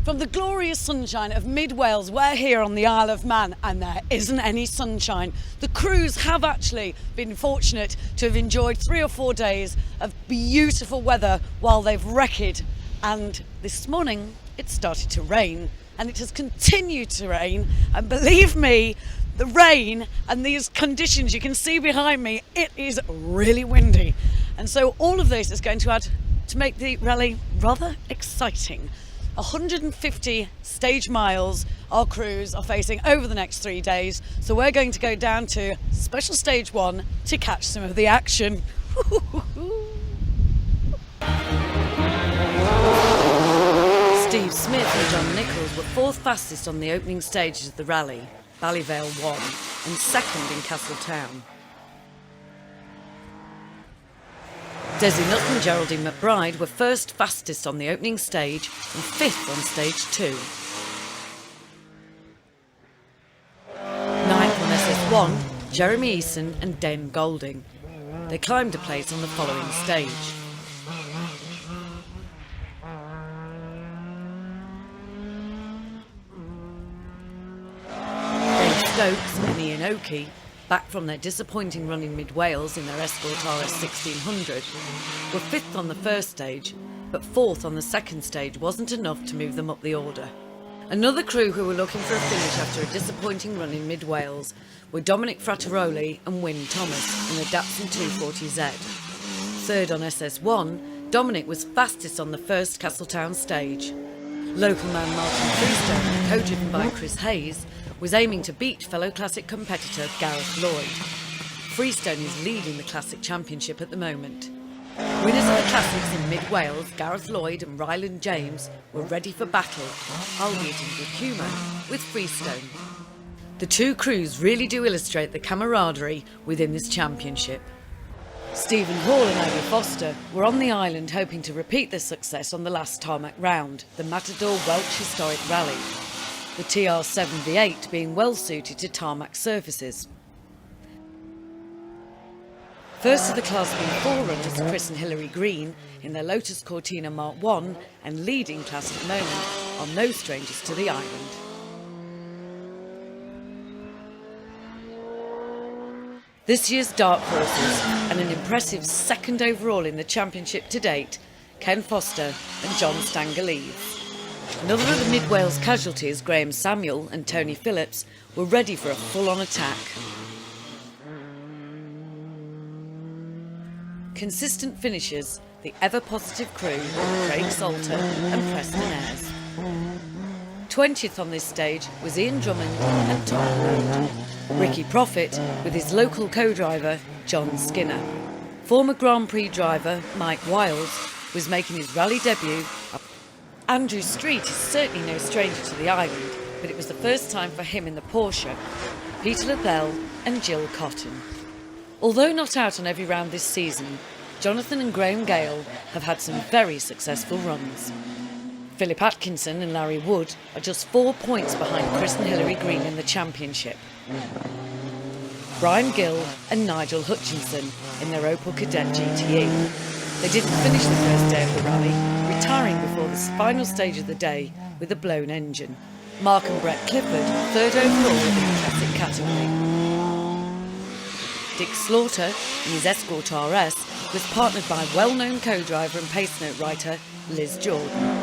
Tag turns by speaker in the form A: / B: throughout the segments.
A: From the glorious sunshine of mid-Wales, we're here on the Isle of Man and there isn't any sunshine. The crews have actually been fortunate to have enjoyed 3 or 4 days of beautiful weather while they've wrecked, and this morning it started to rain and it has continued to rain, and believe me, the rain and these conditions you can see behind me, it is really windy, and so all of this is going to add to make the rally rather exciting. 150 stage miles our crews are facing over the next 3 days, so we're going to go down to special stage 1 to catch some of the action. Steve Smith and John Nichols were 4th fastest on the opening stages of the rally, Ballyvale 1, and 2nd in Castletown. Desi Nutt and Geraldine McBride were 1st fastest on the opening stage and 5th on stage 2. 9th on SS1, Jeremy Eason and Dame Golding. They climbed a place on the following stage. Dave Stokes and Ian Oakey, back from their disappointing run in mid-Wales in their Escort RS 1600, were 5th on the first stage, but 4th on the second stage wasn't enough to move them up the order. Another crew who were looking for a finish after a disappointing run in mid-Wales were Dominic Frattaroli and Wynne Thomas in the Datsun 240Z. 3rd on SS1, Dominic was fastest on the first Castletown stage. Local man Martin Freestone, co-driven by Chris Hayes, was aiming to beat fellow Classic competitor Gareth Lloyd. Freestone is leading the Classic Championship at the moment. Winners of the Classics in mid-Wales, Gareth Lloyd and Ryland James, were ready for battle, albeit in good humour, with Freestone. The two crews really do illustrate the camaraderie within this championship. Stephen Hall and Ivy Foster were on the island hoping to repeat their success on the last tarmac round, the Matador Welsh Historic Rally, the TR7V8 being well suited to tarmac surfaces. First of the Class B forerunners, Chris and Hilary Green, in their Lotus Cortina Mark 1 and leading class at the moment, are no strangers to the island. This year's dark horses and an impressive 2nd overall in the championship to date, Ken Foster and John Stangaleve. Another of the mid-Wales casualties, Graham Samuel and Tony Phillips, were ready for a full-on attack. Consistent finishers, the ever-positive crew, Craig Salter and Preston Ayres. 20th on this stage was Ian Drummond and Tom Road. Ricky Profit with his local co-driver, John Skinner. Former Grand Prix driver, Mike Wilds, was making his rally debut. Andrew Street is certainly no stranger to the island, but it was the first time for him in the Porsche, Peter Labelle and Jill Cotton. Although not out on every round this season, Jonathan and Graham Gale have had some very successful runs. Philip Atkinson and Larry Wood are just 4 points behind Chris and Hilary Green in the championship. Brian Gill and Nigel Hutchinson in their Opel Kadett GTE. They didn't finish the first day of the rally, retiring before the final stage of the day with a blown engine. Mark and Brett Clifford, 3rd overall in the Classic category. Dick Slaughter in his Escort RS was partnered by well-known co-driver and pace note writer Liz Jordan.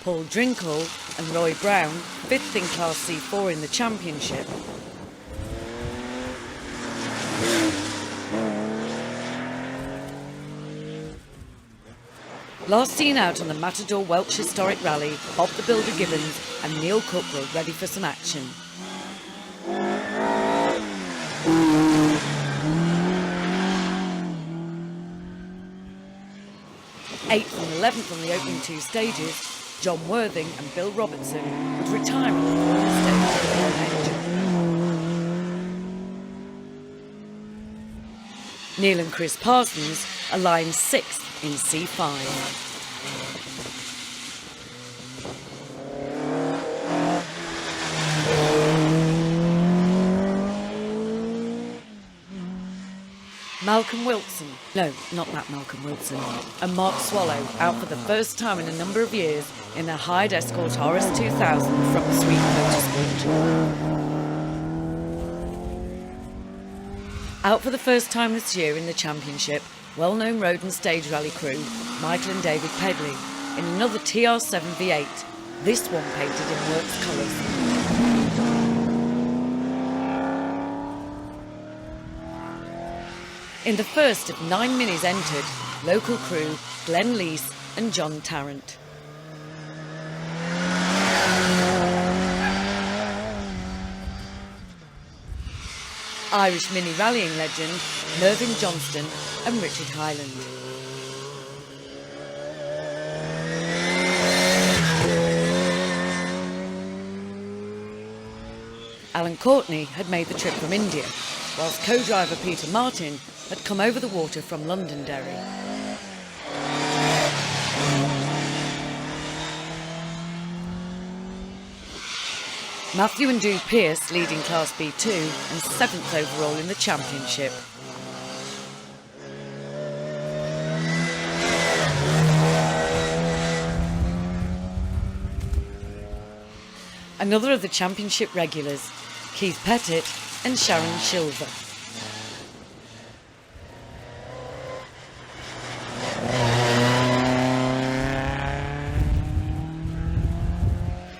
A: Paul Drinkle and Roy Brown, 5th in Class C4 in the championship. Last seen out on the Matador Welsh Historic Rally, Bob the Builder Gibbons and Neil Cook were ready for some action. 8th and 11th on the opening 2 stages, John Worthing and Bill Robertson would retire on the fourth stage of the Promenade. Neil and Chris Parsons are lying 6th in C5. Malcolm Wilson, no, not that Malcolm Wilson, and Mark Swallow out for the first time in a number of years in their Hyde Escort RS2000 from Sweden Motorsport. Out for the first time this year in the championship, well-known road and stage rally crew Michael and David Pedley in another TR7 V8, this one painted in works colours. In the first of 9 minis entered, local crew Glenn Leese and John Tarrant. Irish mini rallying legend Mervyn Johnston and Richard Hyland. Alan Courtney had made the trip from India, whilst co-driver Peter Martin had come over the water from Londonderry. Matthew and Doo Pearce leading Class B2 and 7th overall in the championship. Another of the championship regulars, Keith Pettit and Sharon Shilver.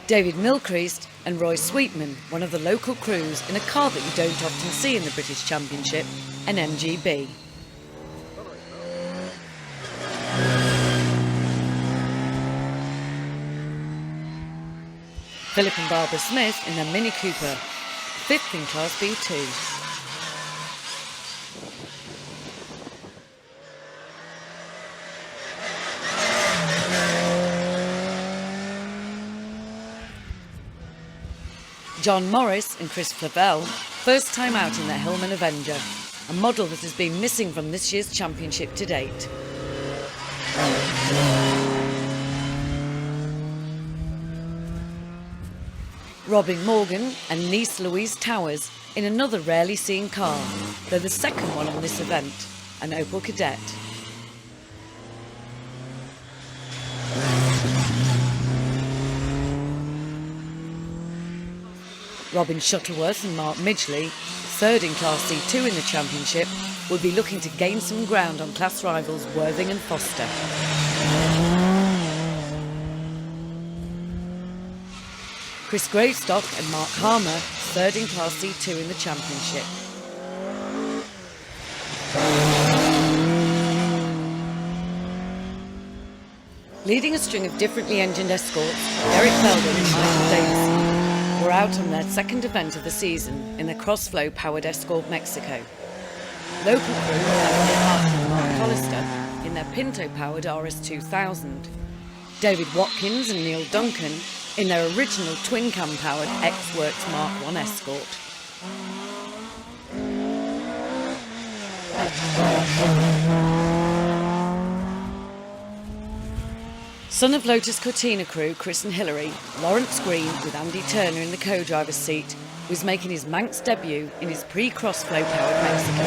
A: David Milcreast and Roy Sweetman, one of the local crews in a car that you don't often see in the British Championship, an MGB. Philip and Barbara Smith in their Mini Cooper, 5th in Class B2. John Morris and Chris Flavelle, first time out in their Hillman Avenger, a model that has been missing from this year's championship to date. Robin Morgan and niece Louise Towers in another rarely seen car, though the second one on this event, an Opel Kadett. Robin Shuttleworth and Mark Midgley, 3rd in Class C2 in the championship, will be looking to gain some ground on class rivals Worthing and Foster. Chris Gravestock and Mark Harmer, 3rd in Class C2 in the championship. Leading a string of differently engined escorts, Derek Belden and Michael Davison were out on their second event of the season in the Crossflow powered Escort Mexico. Local crew Anthony Martin and Mark Conister in their Pinto powered RS2000. David Watkins and Neil Duncan in their original twin cam powered X-Works Mark I Escort. Son of Lotus Cortina crew Chris and Hillary, Lawrence Green with Andy Turner in the co-driver's seat was making his Manx debut in his pre-Crossflow powered Mexico.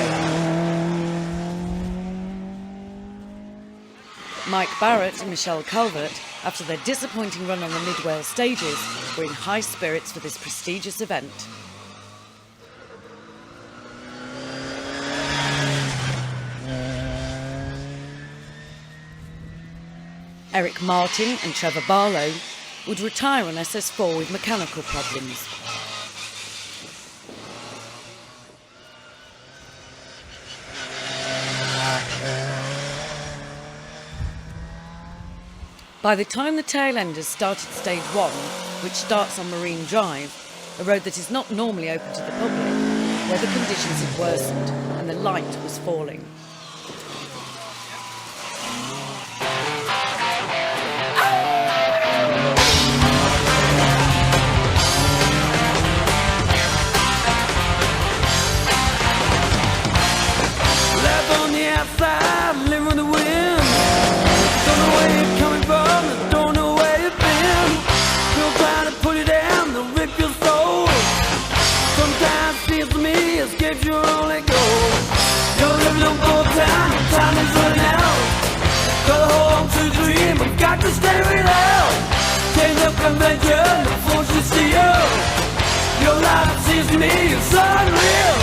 A: Mike Barrett and Michelle Calvert, after their disappointing run on the Mid-Wales stages, were in high spirits for this prestigious event. Eric Martin and Trevor Barlow would retire on SS4 with mechanical problems. By the time the tail-enders started Stage 1, which starts on Marine Drive, a road that is not normally open to the public, weather conditions had worsened and the light was falling.
B: Escape your only goal. You'll live your adventure, no fortune steal. Your life seems to me it's unreal.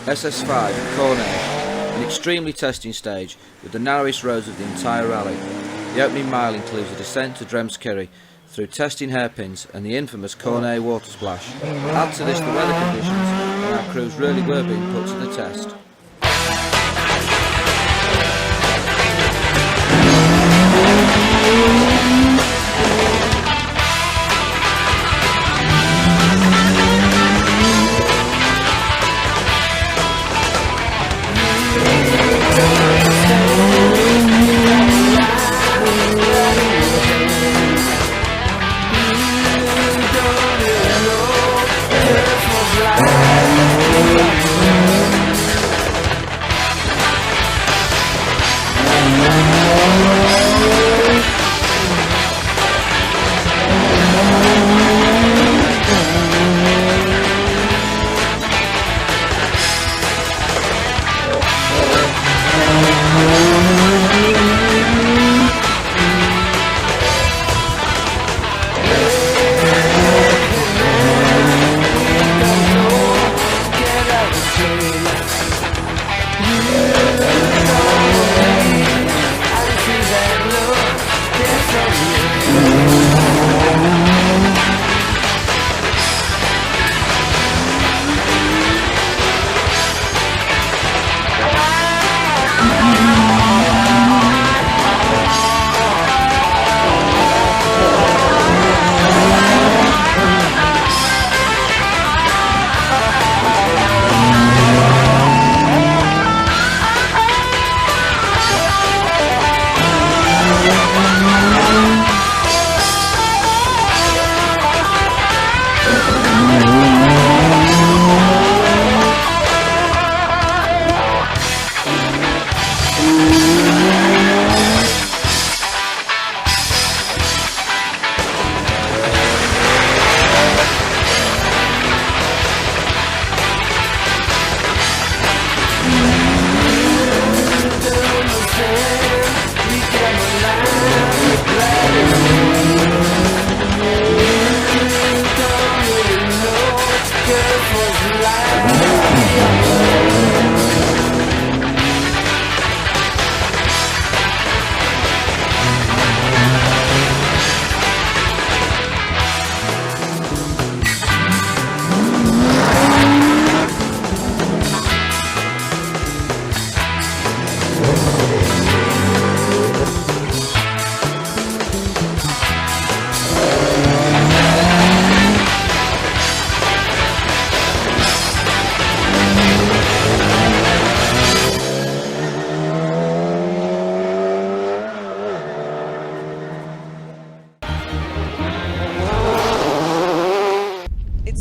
C: SS5 Promenade, an extremely testing stage with the narrowest roads of the entire rally. The opening mile includes a descent to Dremskerry through testing hairpins and the infamous Promenade water splash. Add to this the weather conditions, and our crews really were being put to the test.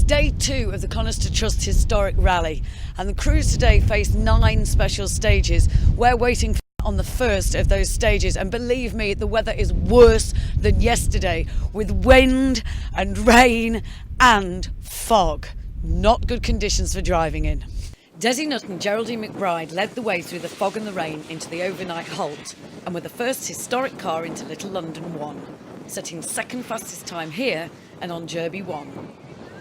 A: Day 2 of the Conister Trust Historic Rally, and the crews today face 9 special stages. We're waiting on the first of those stages, and believe me, the weather is worse than yesterday, with wind and rain and fog. Not good conditions for driving in. Desi Nutt and Geraldine McBride led the way through the fog and the rain into the overnight halt, and were the first historic car into Little London 1, setting second fastest time here and on Jurby 1.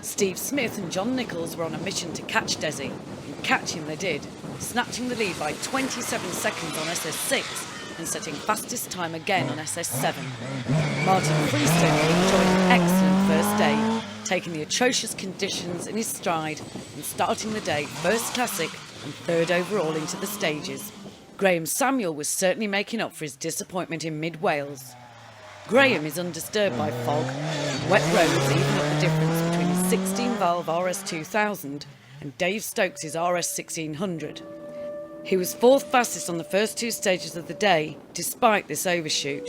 A: Steve Smith and John Nichols were on a mission to catch Desi, and catch him they did, snatching the lead by 27 seconds on SS6 and setting fastest time again on SS7. Martin Freestone enjoyed an excellent first day, taking the atrocious conditions in his stride and starting the day first classic and third overall into the stages. Graham Samuel was certainly making up for his disappointment in mid-Wales. Graham is undisturbed by fog, and wet roads even up the difference between his 16-valve RS2000 and Dave Stokes' RS1600. He was 4th fastest on the first 2 stages of the day, despite this overshoot.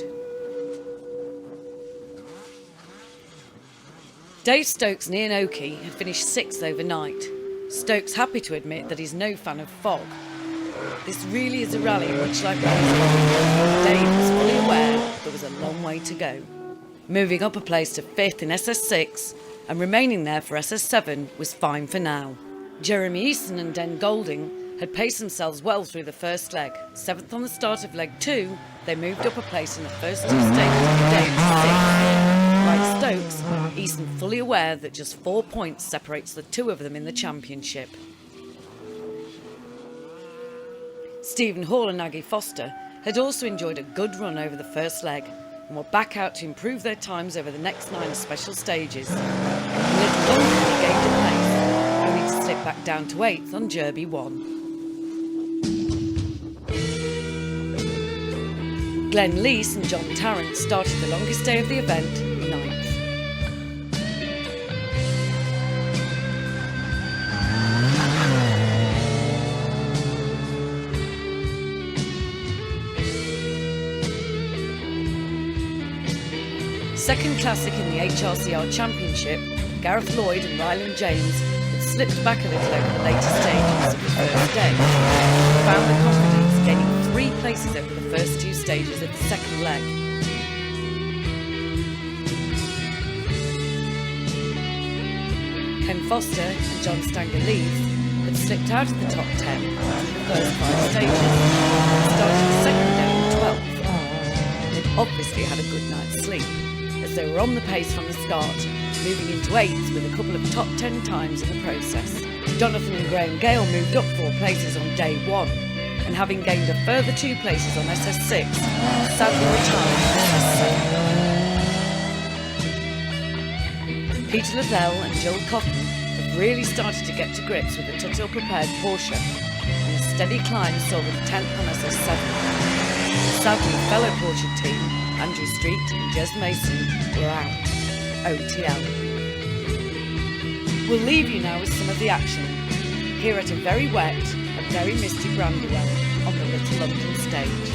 A: Dave Stokes and Ian Oakey had finished 6th overnight. Stokes happy to admit that he's no fan of fog. This really is a rally much like Ramsey. Dave was fully aware there was a long way to go. Moving up a place to 5th in SS6 and remaining there for SS7 was fine for now. Jeremy Easton and Den Golding had paced themselves well through the first leg. 7th on the start of leg 2, they moved up a place in the first 2 stages of the day to 6th. Like Stokes, Easton fully aware that just 4 points separates the two of them in the championship. Stephen Hall and Aggie Foster had also enjoyed a good run over the first leg and were back out to improve their times over the next 9 special stages. A little longer they gained a place, only to slip back down to 8th on Jurby 1. Glenn Lees and John Tarrant started the longest day of the event, 9th. Second classic in the HRCR Championship, Gareth Lloyd and Ryland James had slipped back a little over the later stages of the first day, but found the confidence gaining 3 places over the first 2 stages of the second leg. Ken Foster and John Stanger-Lees had slipped out of the top 10 after the first 5 stages and started the second day in 12th. They'd obviously had a good night's sleep, as they were on the pace from the start, moving into 8th with a couple of top 10 times in the process. Jonathan and Graham Gale moved up 4 places on day 1, and having gained a further 2 places on SS6, sadly retired to SS7. Peter Lavelle and Jill Cotton have really started to get to grips with the Tuthill-prepared Porsche, and a steady climb saw them 10th on SS7. Sadly, fellow Porsche team Andrew Street and Jez Mason were out. OTL. We'll leave you now with some of the action, here at a very wet and very misty Brandywell on the Little London stage.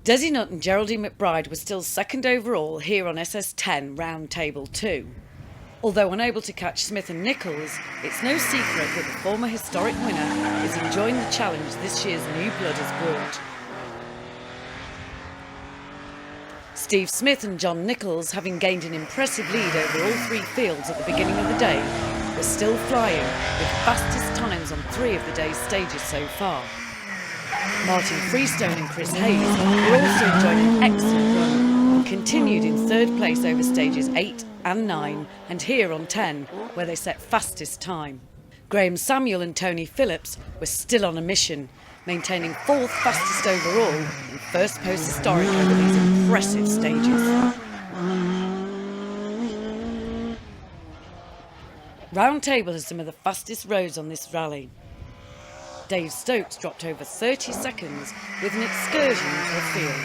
A: Desi Nutt and Geraldine McBride were still second overall here on SS10 Round Table 2. Although unable to catch Smith and Nichols, it's no secret that the former historic winner is enjoying the challenge this year's new blood has brought. Steve Smith and John Nichols, having gained an impressive lead over all three fields at the beginning of the day, were still flying with fastest times on 3 of the day's stages so far. Martin Freestone and Chris Hayes were also enjoying an excellent run and continued in 3rd place over stages 8 and 9 and here on 10, where they set fastest time. Graham Samuel and Tony Phillips were still on a mission, maintaining 4th fastest overall and first post historic over these impressive stages. Round Table has some of the fastest roads on this rally. Dave Stokes dropped over 30 seconds with an excursion into a field.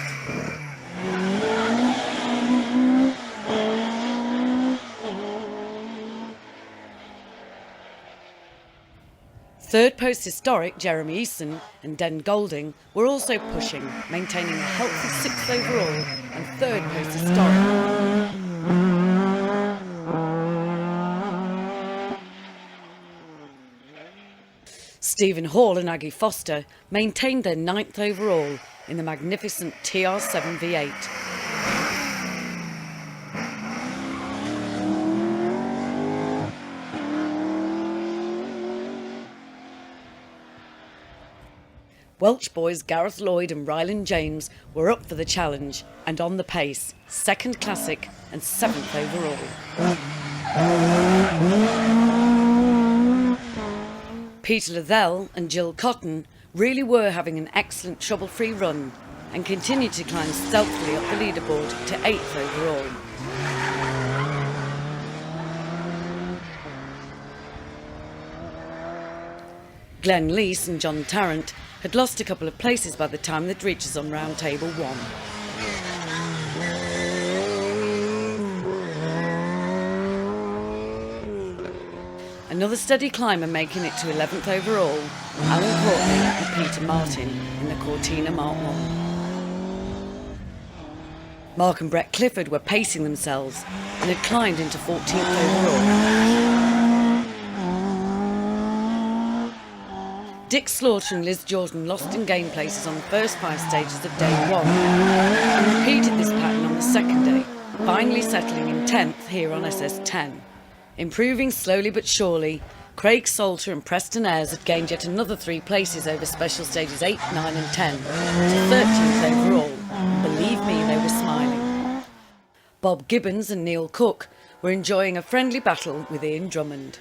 A: Third post historic Jeremy Eason and Den Golding were also pushing, maintaining a healthy 6th overall and 3rd post historic. Stephen Hall and Aggie Foster maintained their 9th overall in the magnificent TR7 V8. Welsh boys Gareth Lloyd and Ryland James were up for the challenge and on the pace, 2nd classic and 7th overall. Peter Liddell and Jill Cotton really were having an excellent trouble-free run and continued to climb stealthily up the leaderboard to 8th overall. Glenn Leese and John Tarrant had lost a couple of places by the time they'd reached us on round table 1. Another steady climber making it to 11th overall, Alan Courtney and Peter Martin in the Cortina Mark 1. Mark and Brett Clifford were pacing themselves and had climbed into 14th overall. Dick Slaughter and Liz Jordan lost and gained places on the first 5 stages of day 1 and repeated this pattern on the 2nd day, finally settling in 10th here on SS10. Improving slowly but surely, Craig Salter and Preston Ayres had gained yet another 3 places over special stages 8, 9 and 10 to 13th overall. Believe me, they were smiling. Bob Gibbons and Neil Cook were enjoying a friendly battle with Ian Drummond.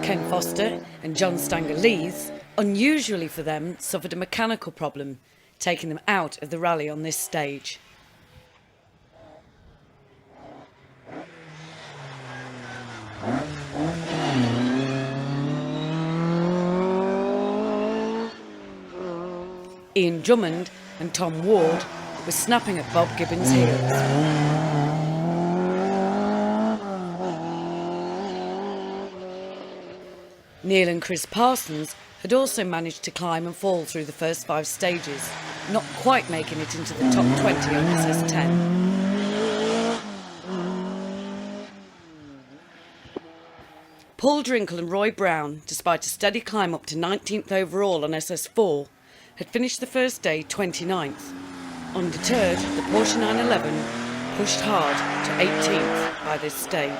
A: Ken Foster and John Stanger Lees, unusually for them, suffered a mechanical problem, taking them out of the rally on this stage. Ian Drummond and Tom Ward were snapping at Bob Gibbons' heels. Neil and Chris Parsons had also managed to climb and fall through the first 5 stages, not quite making it into the top 20 on SS10. Paul Drinkle and Roy Brown, despite a steady climb up to 19th overall on SS4, had finished the first day 29th. Undeterred, the Porsche 911 pushed hard to 18th by this stage.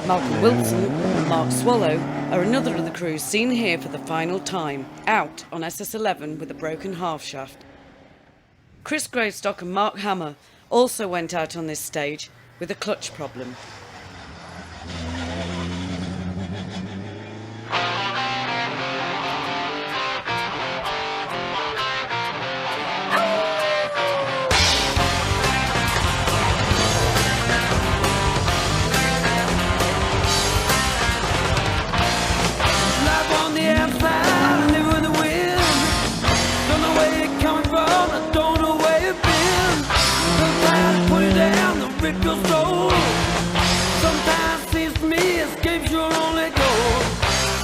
A: Malcolm Wilson and Mark Swallow are another of the crews seen here for the final time, out on SS11 with a broken half shaft. Chris Gravestock and Mark Hammer also went out on this stage with a clutch problem.
B: Don't know where you're coming from, I don't know where you've been. Sometimes put it down the your soul. Sometimes seems to me escape's your only goal.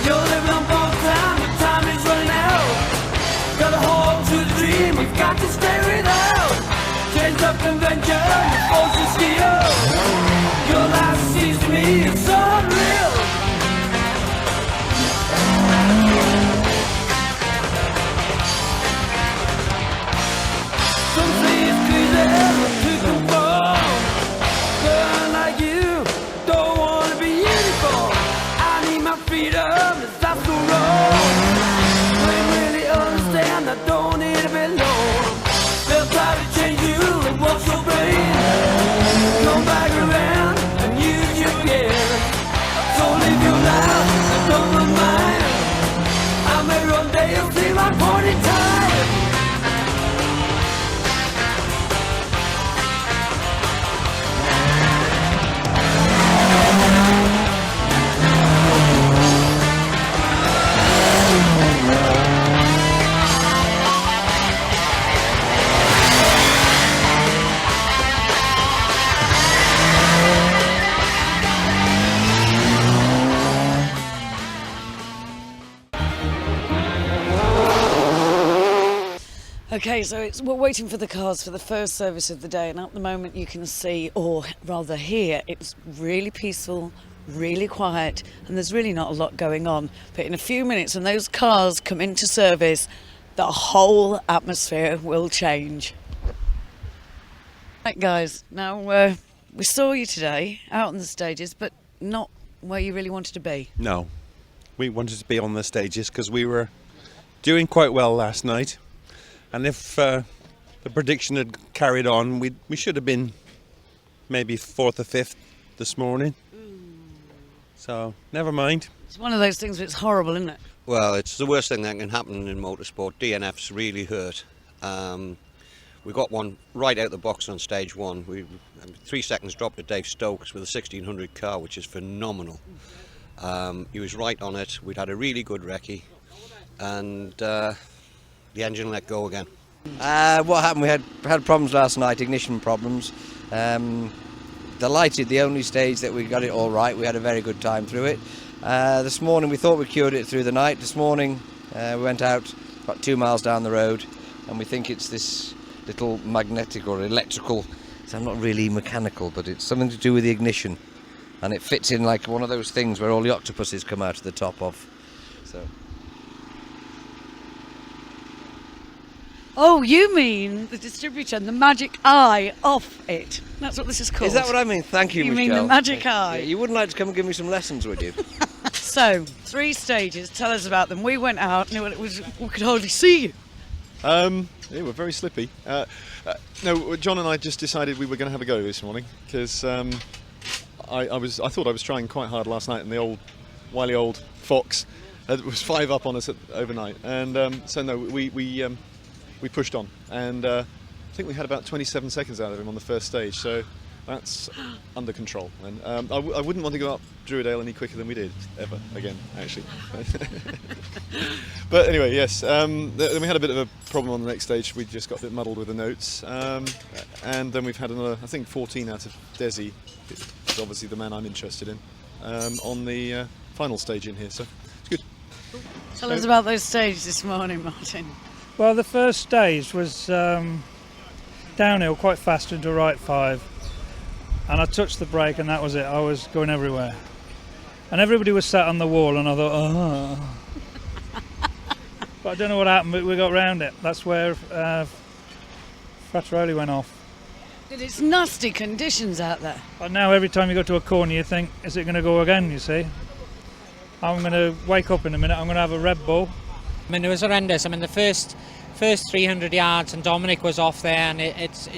B: You're living on borrowed time, your time is running out. Gotta hold to the dream, you've got to stay without. Change up convention, your forces steal. Your life seems to me it's unreal. Some say it's crazy, but to conform. Girl like you, don't wanna be uniform. I need my freedom, is that so wrong? Don't really understand, I don't need to be alone. They'll try to change you and wash your brain. Come back around and use you again. So live your life, don't run mine. I may one day you'll see my point in time.
A: Okay, so we're waiting for the cars for the first service of the day, and at the moment you can see, or rather hear, it's really peaceful, really quiet, and there's really not a lot going on. But in a few minutes, when those cars come into service, the whole atmosphere will change. Right, guys, now we saw you today out on the stages, but not where you really wanted to be.
D: No, we wanted to be on the stages because we were doing quite well last night. And if the prediction had carried on, we should have been maybe 4th or 5th this morning. So, never mind.
A: It's one of those things that's horrible, isn't it?
E: Well, it's the worst thing that can happen in motorsport. DNF's really hurt. We got one right out the box on stage 1. We 3 seconds drop to Dave Stokes with a 1600 car, which is phenomenal. He was right on it. We'd had a really good recce. And the engine let go again.
F: What happened? We had problems last night, ignition problems. Delighted, the only stage that we got it all right. We had a very good time through it. This morning we thought we cured it through the night. This morning we went out about 2 miles down the road, and we think it's this little magnetic or electrical. So I'm not really mechanical, but it's something to do with the ignition, and it fits in like one of those things where all the octopuses come out of the top of. So.
A: Oh, you mean the distributor and the magic eye off it. That's what this is called.
F: Is that what I mean? Thank you,
A: You
F: Michelle.
A: mean the magic eye.
F: Yeah, you wouldn't like to come and give me some lessons, would you?
A: So, 3 stages, tell us about them. We went out and we could hardly see you.
G: They were very slippy. No, John and I just decided we were going to have a go this morning because I thought I was trying quite hard last night, and the wily old fox was 5 up on us overnight, and so no, we pushed on, and I think we had about 27 seconds out of him on the first stage, so that's under control. And I wouldn't want to go up Druidale any quicker than we did, ever, again, actually. But anyway, yes, then we had a bit of a problem on the next stage. We just got a bit muddled with the notes, and then we've had another, I think, 14 out of Desi, who's obviously the man I'm interested in, on the final stage in here, so it's good.
A: Tell us about those stages this morning, Martin.
H: Well, the first stage was downhill quite fast into right 5, and I touched the brake and that was it. I was going everywhere, and everybody was sat on the wall, and I thought, oh. But I don't know what happened, but we got round it. That's where Frattaroli went off.
A: It's nasty conditions out there.
H: And now every time you go to a corner you think, is it going to go again, you see? I'm going to wake up in a minute, I'm going to have a Red Bull.
I: I mean, it was horrendous. I mean, the first 300 yards, and Dominic was off there, and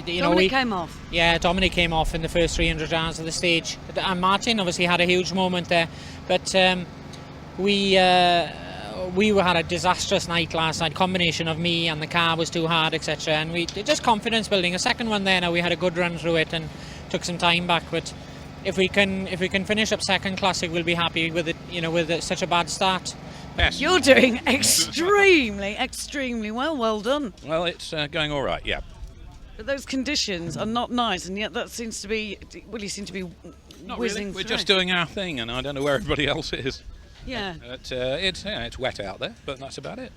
A: Dominic came off.
I: Yeah, Dominic came off in the first 300 yards of the stage, and Martin obviously had a huge moment there. But we had a disastrous night last night. Combination of me and the car was too hard, etc. And we just confidence building. A second one there. Now we had a good run through it and took some time back. But if we can finish up second classic, we'll be happy with it. With such a bad start.
J: Yes.
A: You're doing extremely well. Well done.
J: Well, it's going all right, yeah.
A: But those conditions are not nice, and yet that seems to be, well, you seem to be
J: Not
A: whizzing
J: really. We're
A: through.
J: just doing our thing, and I don't know where everybody else is.
A: Yeah.
J: But, it's wet out there, but that's about it.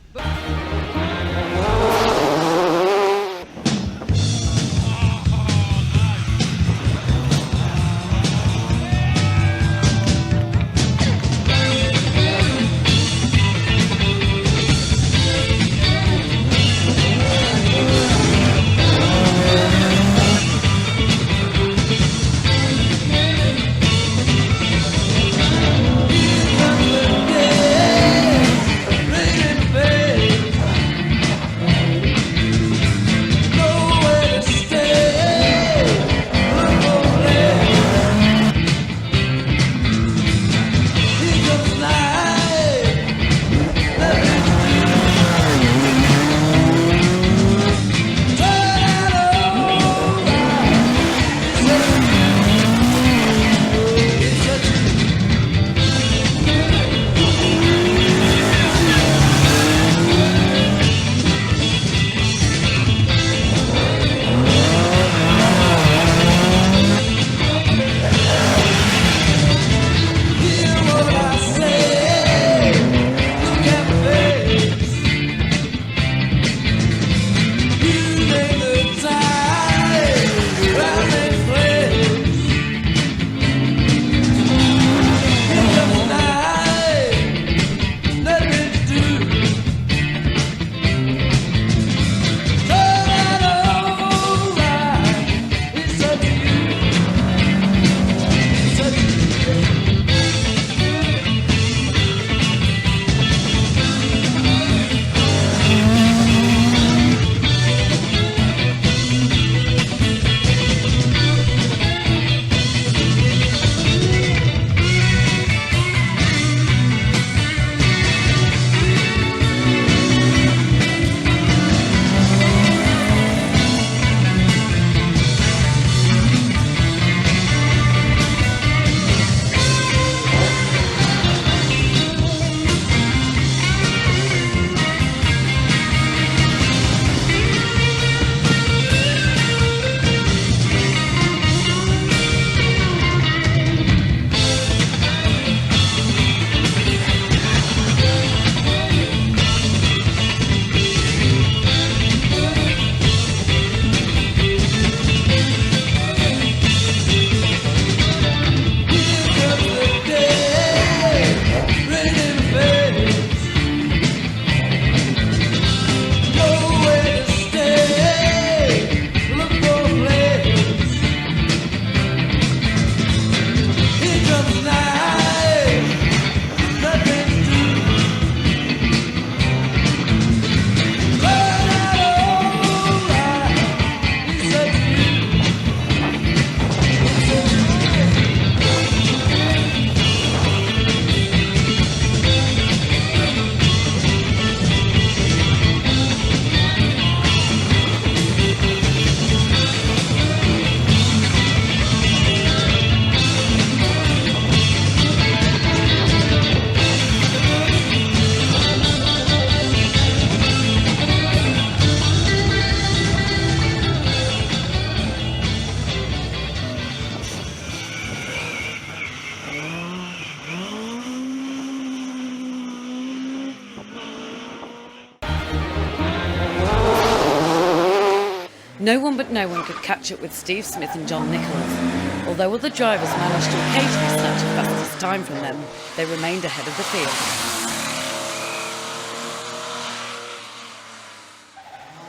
A: No one but no one could catch up with Steve Smith and John Nichols. Although other drivers managed to occasionally snatch a fastest time from them, they remained ahead of the field.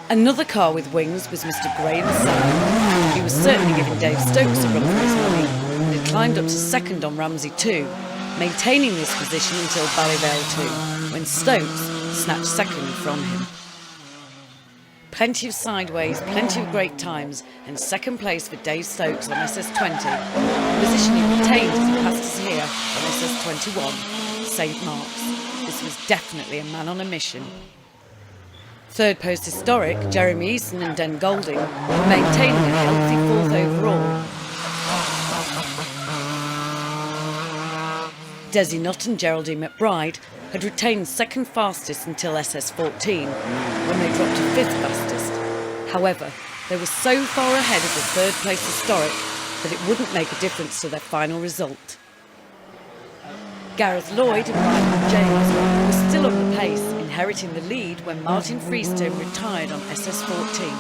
A: Another car with wings was Mr. Graham Sam. He was certainly giving Dave Stokes a run for his money, and had climbed up to second on Ramsey 2, maintaining this position until Ballyvale 2, when Stokes snatched second from him. Plenty of sideways, plenty of great times, and second place for Dave Stokes on SS20, a position he retained as he passed us here on SS21, St Mark's. This was definitely a man on a mission. Third post historic, Jeremy Easton and Den Golding were maintaining a healthy fourth overall. Desi Nutt and Geraldine McBride had retained second fastest until SS14, when they dropped to fifth fastest. However, They were so far ahead of the third place historic that it wouldn't make a difference to their final result. Gareth Lloyd and Ryland James were still on the pace, inheriting the lead when Martin Freestone retired on SS14.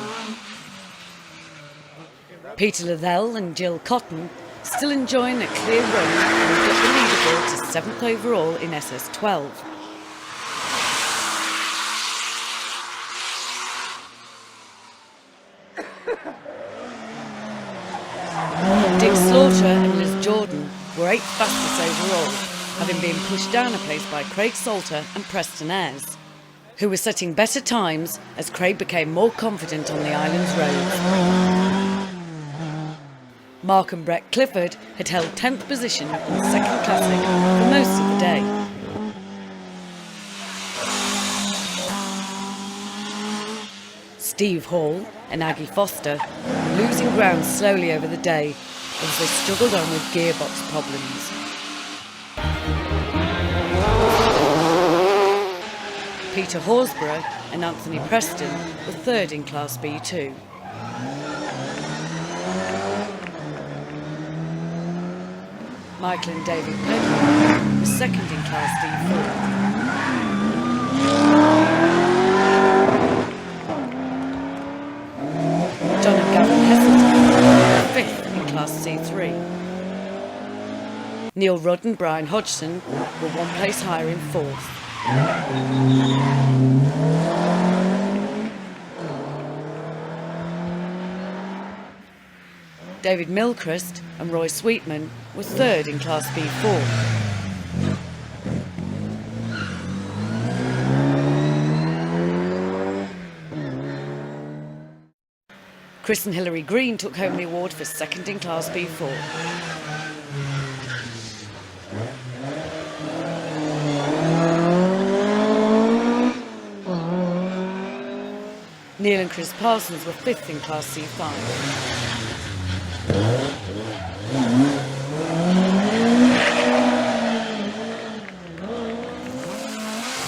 A: Peter Liddell and Jill Cotton still enjoying a clear run and got the leaderboard to 7th overall in SS12. Dick Slaughter and Liz Jordan were 8th fastest overall, having been pushed down a place by Craig Salter and Preston Ayres, who were setting better times as Craig became more confident on the island's roads. Mark and Brett Clifford had held 10th position in the second classic for most of the day. Steve Hall and Aggie Foster were losing ground slowly over the day as they struggled on with gearbox problems. Peter Horsborough and Anthony Preston were 3rd in Class B2. Michael and David Penn were 2nd in Class D4. John and Gavin Heselton were 5th in Class C3. Neil Rudd and Brian Hodgson were 1 place higher in 4th. David Milchrist and Roy Sweetman were 3rd in Class B4. Chris and Hilary Green took home the award for 2nd in Class B4. Neil and Chris Parsons were 5th in Class C5.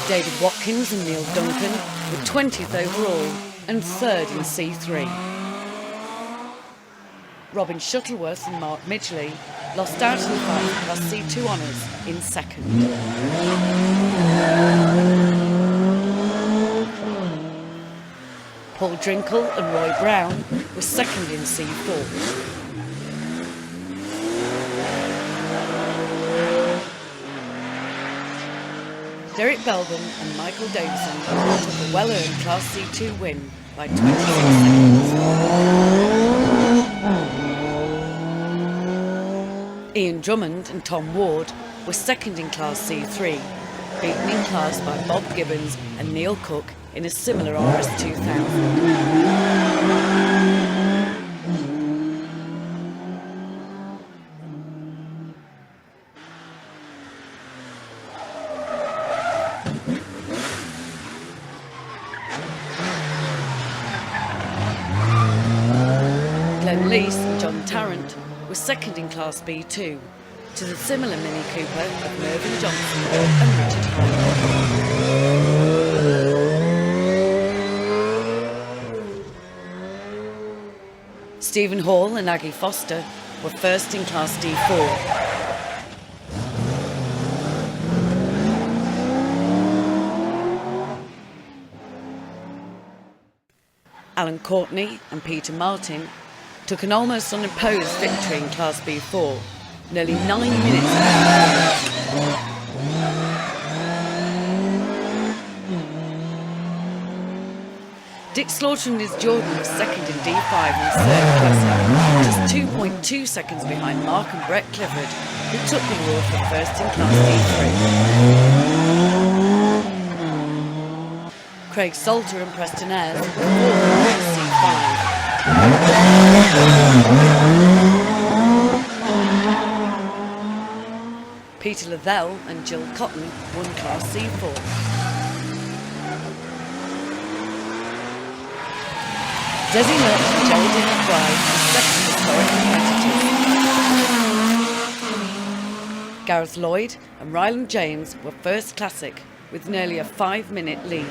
A: David Watkins and Neil Duncan were 20th overall and 3rd in C3. Robin Shuttleworth and Mark Midgley lost out in the fight for Class C2 honours in 2nd. Paul Drinkle and Roy Brown were 2nd in C4. Derek Belbin and Michael Davison took a well-earned Class C2 win by 26 seconds. Ian Drummond and Tom Ward were 2nd in Class C3, beaten in class by Bob Gibbons and Neil Cook in a similar RS2000. Lease and John Tarrant were 2nd in Class B2, to the similar Mini Cooper of Mervyn Johnson and Richard Hall. Stephen Hall and Aggie Foster were 1st in Class D4. Alan Courtney and Peter Martin took an almost unopposed victory in Class B4, nearly 9 minutes ahead. Dick Slaughter and Liz Jordan were 2nd in D5 and 3rd Classic, just 2.2 seconds behind Mark and Brett Clifford, who took the award for 1st in Class D3. Craig Salter and Preston Ayres were 4th in C5. Peter Liddell and Jill Cotton won Class C4. Desi Nutt and Geraldine McBride were 2nd historic competitors. Gareth Lloyd and Ryland James were 1st Classic with nearly a 5-minute lead.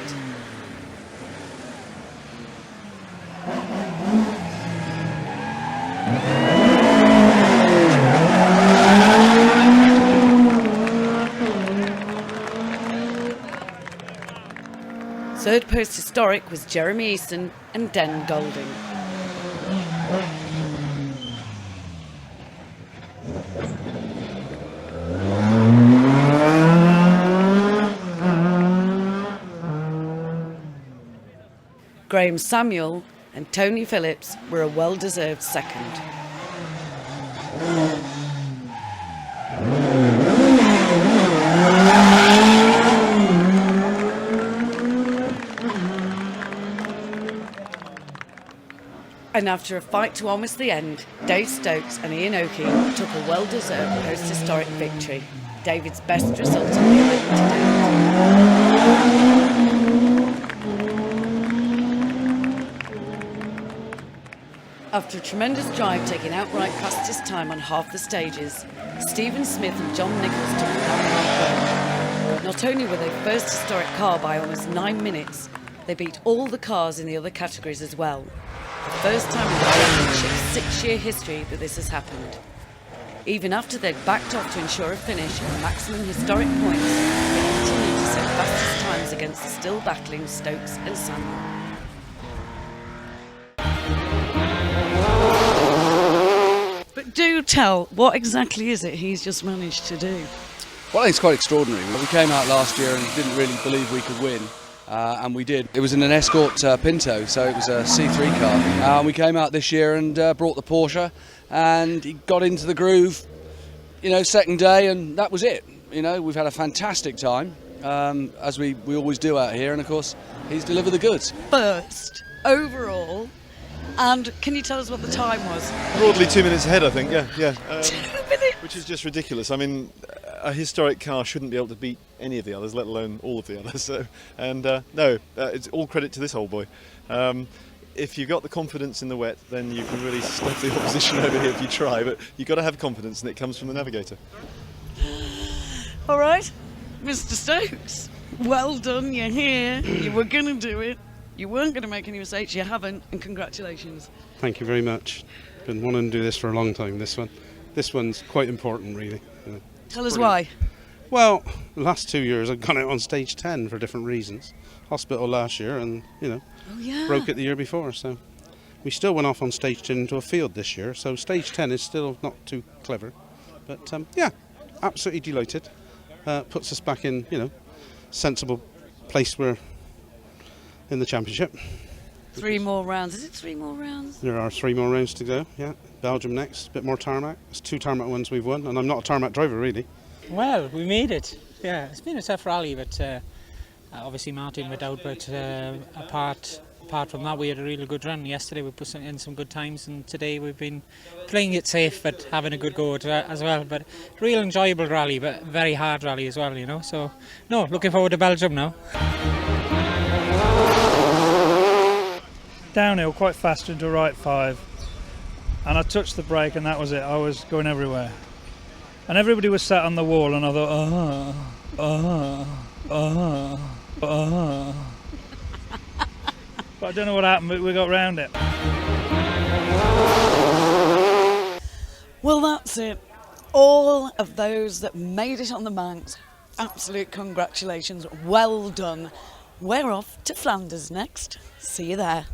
A: Third post historic was Jeremy Easton and Den Golding. Graham Samuel and Tony Phillips were a well-deserved second. And after a fight to almost the end, Dave Stokes and Ian Oakey took a well-deserved post-historic victory, David's best result in the event to date. After a tremendous drive taking outright past his time on half the stages, Stephen Smith and John Nichols took the downright win. Not only were they first historic car by almost 9 minutes, they beat all the cars in the other categories as well. The first time in the championship's 6-year history that this has happened. Even after they'd backed off to ensure a finish and maximum historic points, they continued to set fastest times against the still battling Stokes and Samuel. But do tell, what exactly is it he's just managed to do?
K: Well, I think it's quite extraordinary. We came out last year and didn't really believe we could win. And we did. It was in an Escort Pinto, so it was a C3 car. We came out this year and brought the Porsche, and he got into the groove, second day, and that was it. We've had a fantastic time, as we always do out here, and of course, he's delivered the goods.
A: First, overall, and can you tell us what the time was?
G: Broadly 2 minutes ahead, I think, yeah.
A: 2 minutes?
G: Which is just ridiculous. I mean, a historic car shouldn't be able to beat any of the others, let alone all of the others. So, it's all credit to this old boy. If you've got the confidence in the wet, then you can really stuff the opposition over here if you try, but you've got to have confidence, and it comes from the navigator.
A: All right, Mr. Stokes, well done, you're here. You were going to do it. You weren't going to make any mistakes, you haven't, and congratulations.
L: Thank you very much. Been wanting to do this for a long time, this one. This one's quite important, really.
A: Tell us why.
L: Well, the last 2 years I've gone out on stage 10 for different reasons. Hospital last year and, broke it the year before. So we still went off on stage 10 into a field this year. So stage 10 is still not too clever. But, absolutely delighted. Puts us back in, sensible place where in the championship.
A: 3 more rounds. Is it 3 more rounds?
L: There are 3 more rounds to go, yeah. Belgium next, a bit more tarmac. It's 2 tarmac ones we've won, and I'm not a tarmac driver, really.
I: Well, we made it. Yeah, it's been a tough rally, but obviously Martin went out, but apart from that, we had a really good run. Yesterday we put in some good times, and today we've been playing it safe, but having a good go as well. But real enjoyable rally, but very hard rally as well, So, no, looking forward to Belgium now.
H: Downhill quite fast into right 5, and I touched the brake and that was it. I was going everywhere, and everybody was sat on the wall, and I thought, but I don't know what happened, but we got round it.
A: Well, that's it. All of those that made it on the Manx, absolute congratulations, well done. We're off to Flanders next. See you there.